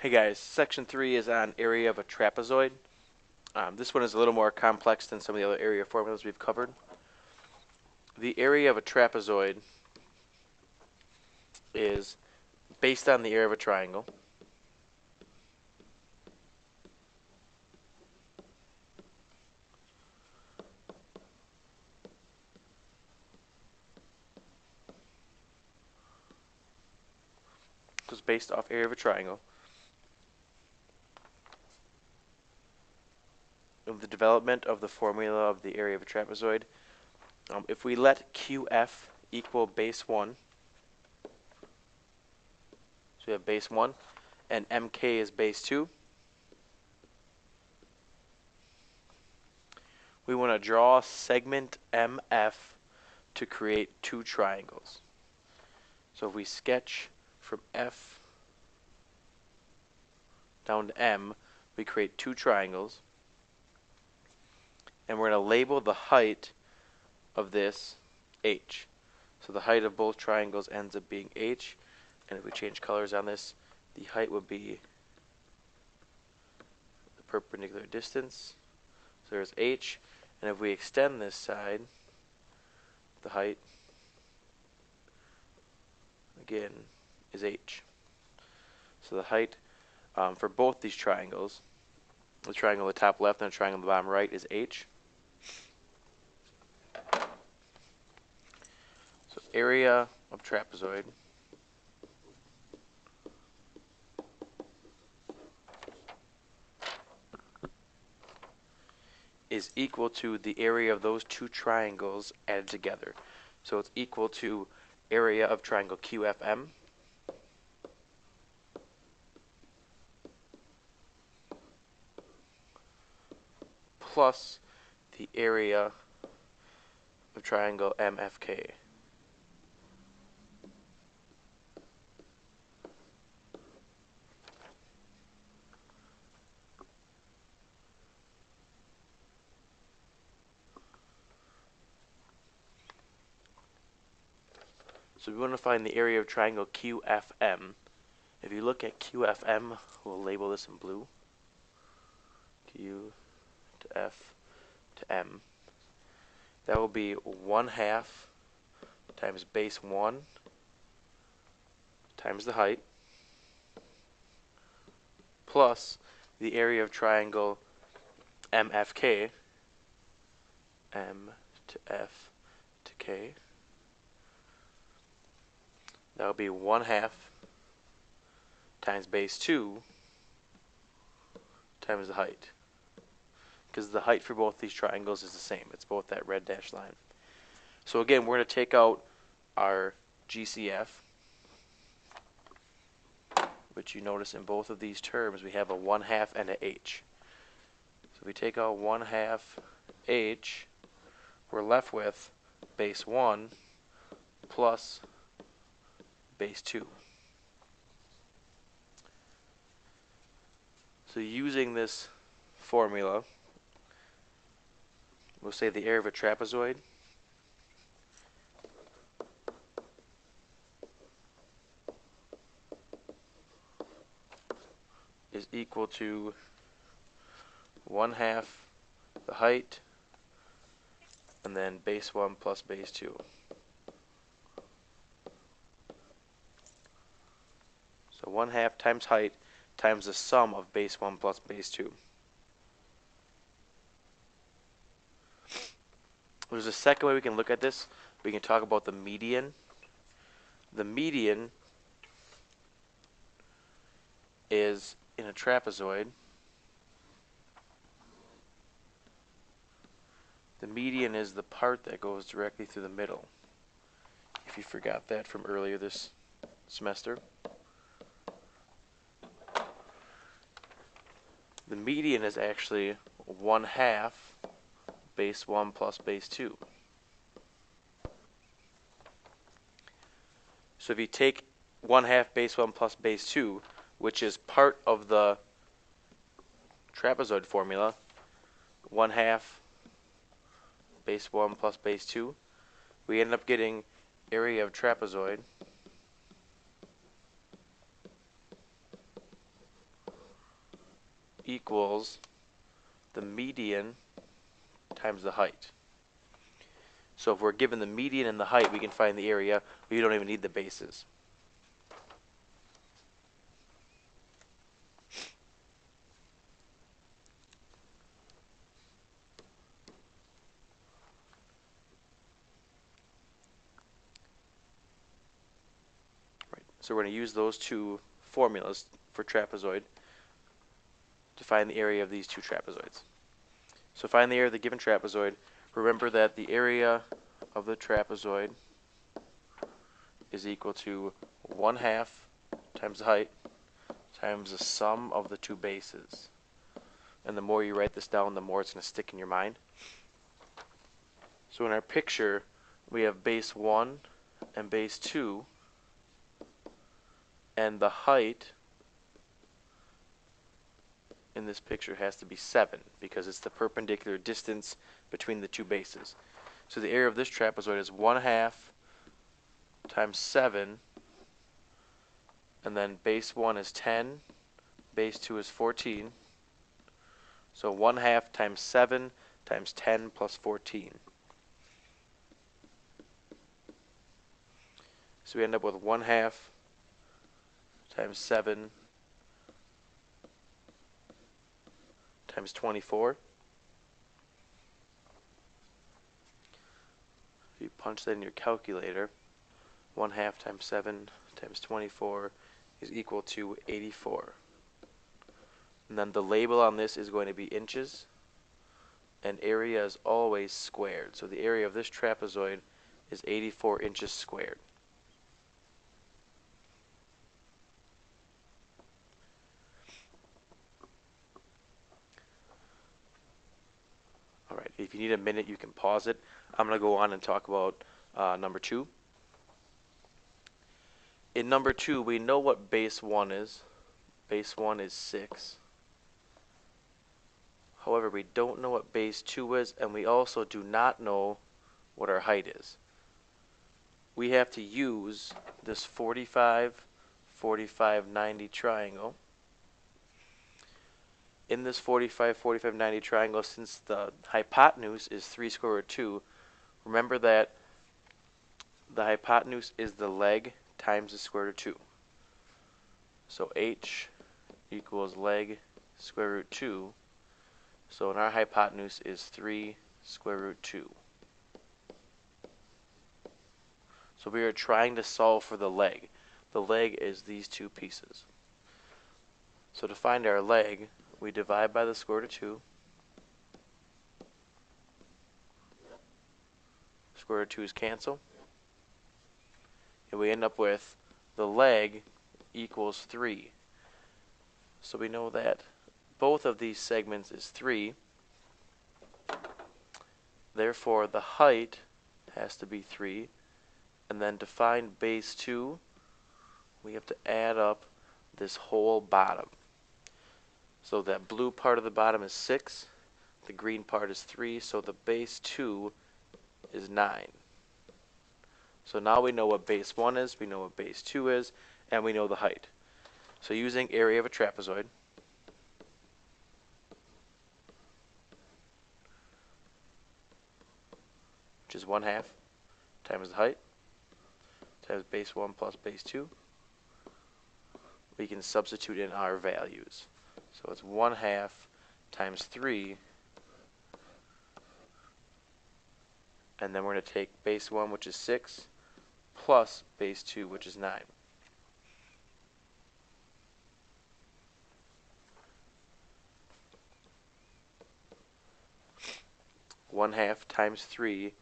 Hey guys, section 3 is on area of a trapezoid. This one is a little more complex than some of the other area formulas we've covered. The area of a trapezoid is based on the area of a triangle. It's based off area of a triangle. Of the development of the formula of the area of a trapezoid, if we let QF equal base 1, so we have base 1, and MK is base 2, we want to draw segment MF to create two triangles. So if we sketch from F down to M, we create two triangles. And we're going to label the height of this H. So the height of both triangles ends up being H. And if we change colors on this, the height would be the perpendicular distance. So there's H. And if we extend this side, the height, again, is H. So the height for both these triangles, the triangle on the top left and the triangle on the bottom right, is H. So area of trapezoid is equal to the area of those two triangles added together. So it's equal to area of triangle QFM plus the area of triangle MFK. So we want to find the area of triangle QFM. If you look at QFM, we'll label this in blue. Q to F to M. That will be 1/2 times base 1 times the height plus the area of triangle MFK, M to F to K. That will be 1/2 times base 2 times the height. Because the height for both these triangles is the same. It's both that red dashed line. So again, we're going to take out our GCF, which you notice in both of these terms we have a 1/2 and a H. So if we take out 1/2 H, we're left with base 1 plus base 2. So using this formula, we'll say the area of a trapezoid is equal to 1/2 the height and then base 1 plus base 2. So 1/2 times height times the sum of base 1 plus base 2. There's a second way we can look at this. We can talk about the median. The median is in a trapezoid. The median is the part that goes directly through the middle. If you forgot that from earlier this semester. The median is actually 1/2 base 1 plus base 2. So if you take 1/2 base 1 plus base 2, which is part of the trapezoid formula, 1/2 base 1 plus base 2, we end up getting area of trapezoid equals the median times the height. So if we're given the median and the height, we can find the area. We don't even need the bases. Right. So we're going to use those two formulas for trapezoid to find the area of these two trapezoids. So find the area of the given trapezoid. Remember that the area of the trapezoid is equal to 1/2 times the height times the sum of the two bases. And the more you write this down, the more it's going to stick in your mind. So in our picture, we have base 1 and base 2, and the height in this picture has to be 7 because it's the perpendicular distance between the two bases. So the area of this trapezoid is 1/2 times 7, and then base 1 is 10, base 2 is 14. So 1/2 times 7 times 10 plus 14. So we end up with 1/2 times 7 times 24. If you punch that in your calculator, 1/2 times 7 times 24 is equal to 84. And then the label on this is going to be inches, and area is always squared. So the area of this trapezoid is 84 inches squared. Alright, if you need a minute, you can pause it. I'm going to go on and talk about number 2. In number 2, we know what base 1 is. Base 1 is 6. However, we don't know what base 2 is, and we also do not know what our height is. We have to use this 45, 45, 90 triangle. In this 45, 45, 90 triangle, since the hypotenuse is 3 square root 2, remember that the hypotenuse is the leg times the square root of 2. So h equals leg square root 2. So our hypotenuse is 3 square root 2. So we are trying to solve for the leg. The leg is these two pieces. So to find our leg, we divide by the square root of 2. Square root of 2's cancel. And we end up with the leg equals 3. So we know that both of these segments is 3. Therefore, the height has to be 3. And then to find base 2, we have to add up this whole bottom. So that blue part of the bottom is 6. The green part is 3. So the base 2 is 9. So now we know what base 1 is, we know what base 2 is, and we know the height. So using area of a trapezoid, which is 1/2 times the height, times base 1 plus base 2, we can substitute in our values. So it's 1/2 times 3, and then we're going to take base 1, which is 6, plus base 2, which is 9. One half times 3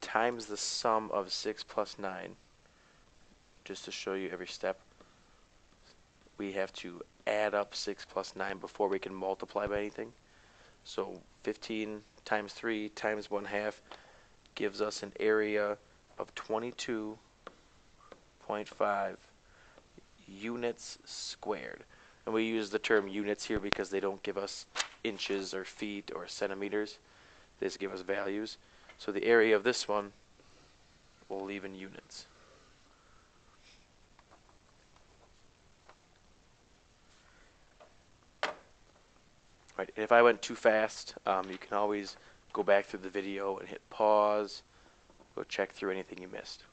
times the sum of 6 plus 9. Just to show you every step, we have to add up 6 plus 9 before we can multiply by anything. So 15 times 3 times 1/2 gives us an area of 22.5 units squared. And we use the term units here because they don't give us inches or feet or centimeters. They just give us values. So the area of this one we'll leave in units. Right. And if I went too fast, you can always go back through the video and hit pause, go check through anything you missed.